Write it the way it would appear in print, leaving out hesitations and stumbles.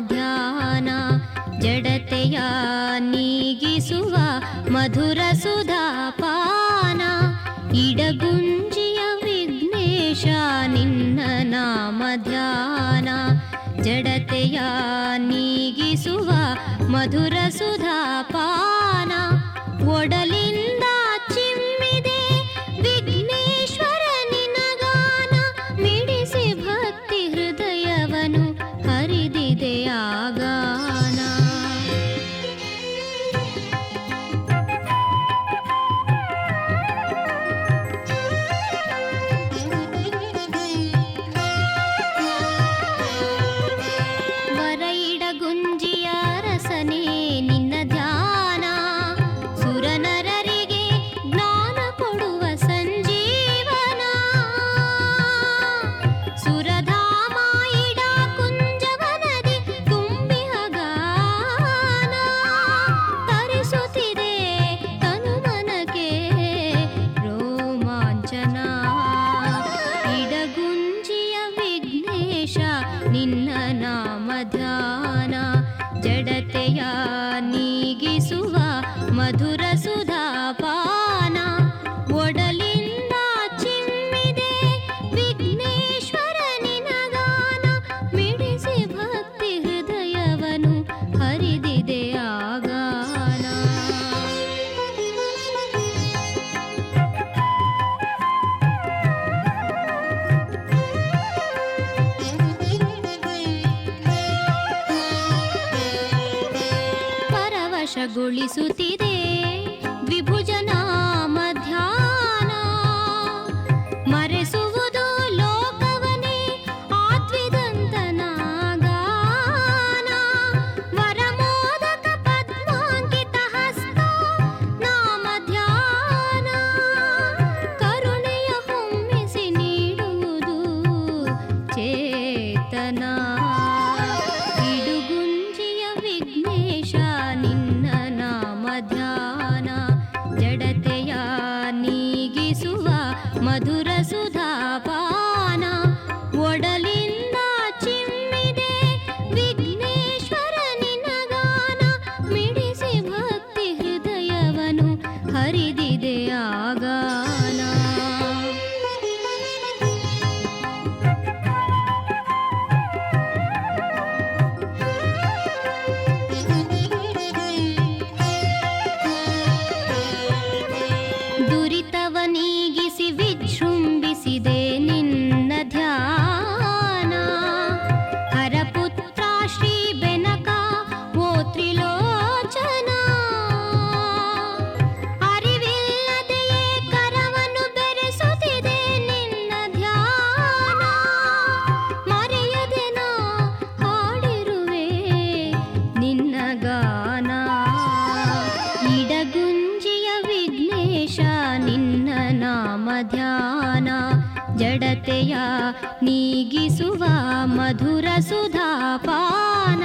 ಧ್ಯಾನ ಜಡತೆಯ ನೀಗಿಸುವ ಮಧುರ ಸುಧಾಪಾನ ಇಡಗುಂಜಿಯ ವಿಘ್ನೇಶ ನಿನ್ನ ನಾಮ ಧ್ಯಾನ ಜಡತೆಯ ನೀಗಿಸುವ ಮಧುರ ಸುಧಾಪಾನ ಒಡಲಿಂದ ಚಿಮ್ಮಿದೆ ವಿಘ್ನೇಶ್ವರ ನಿನಗಾನ ಮಿಡಿಸಿ ಭಕ್ತಿ ಹೃದಯವನು ಹರಿದಿದೆ ಆಗಾನ ವರೈಡಗುಂಜಿಯ ರಸನೇ ನಿನ್ನ ಧ್ಯಾನ ಸುರನರರಿಗೆ ಜ್ಞಾನ ಕೊಡುವ ಸಂಜೀವನ ಸುರಧಾಮ ಇಡ ಕುಂಜವನದಿ ತುಂಬಿಹ ಗಾನ ತರಿಸುತ್ತಿದೆ ತನುಮನಕ್ಕೆ ರೋಮಾಂಚನ ಇಡಗುಂಜಿಯ ವಿಘ್ನೇಶ ನಿನ್ನ ನಾಮ ಧ್ಯಾನ ಜಡತೆಯ ನೀಗಿಸುವ ಮಧುರ ಸುಧಾಪಾನ ಒಡಲಿಂದ ಚಿಮ್ಮಿದೆ ವಿಘ್ನೇಶ್ವರ ನಿನಗಾನ ಮಿಡಿಸಿ ಭಕ್ತಿ ಹೃದಯವನು ಹರಿದಿದೆ ಆಗಾನ ಪರವಶಗೊಳಿಸುತ್ತಿದೆ ದ್ವಿಭುಜನಾಮ ಧ್ಯಾನ ಮರೆಸುವುದು ಲೋಕವನೇ ಆತ್ವಿದಂತನ ಗಾನ ವರಮೋದಕ ಪದ್ಮಾಂಕಿತ ಹಸ್ತ ನಾಮ ಧ್ಯಾನ ಕರುಣೆಯ ಹೊಮ್ಮಿಸಿ ನೀಡುವುದು ಚೇತನ ಇಡುಗುಂಜಿಯ ವಿಘ್ನೇಶ ನಿನ್ನ ನಾಮ ಧ್ಯಾನ ಜಡತೆಯ ನೀಗಿಸುವ ಮಧುರ ಸುಧಾಪಾನ ಒಡಲಿಂದ ಚಿಮ್ಮಿದೆ ವಿಘ್ನೇಶ್ವರ ನಿನಗಾನ ಮಿಡಿಸಿ ಭಕ್ತಿ ಹೃದಯವನು ಹರಿದಿದೆ ಆಗಾನ ದುರಿತವ ನೀಗಿಸಿ ವಿಜೃಂಭಿಸಿದೆ ನಿನ್ನ ಧ್ಯಾನ ಹರಪುತ್ರ ಶ್ರೀ ಬೆನಕ ಓ ತ್ರಿಲೋಚನ ಅರಿವಿಲ್ಲದೆಯೇ ಕರವನ್ನು ಬೆರೆಸುತ್ತಿದೆ ನಿನ್ನ ಧ್ಯಾನ ಮರೆಯದೆ ನಾ ಹಾಡಿರುವೆ ನಿನ್ನ ಗಾನ ಇಡಗುಂಜಿಯ ವಿಘ್ನೇಶ ನಿನ್ನ ನಾಮ ಧ್ಯಾನ ಜಡತೆಯ ನೀಗಿಸುವ ಮಧುರ ಸುಧಾಪಾನ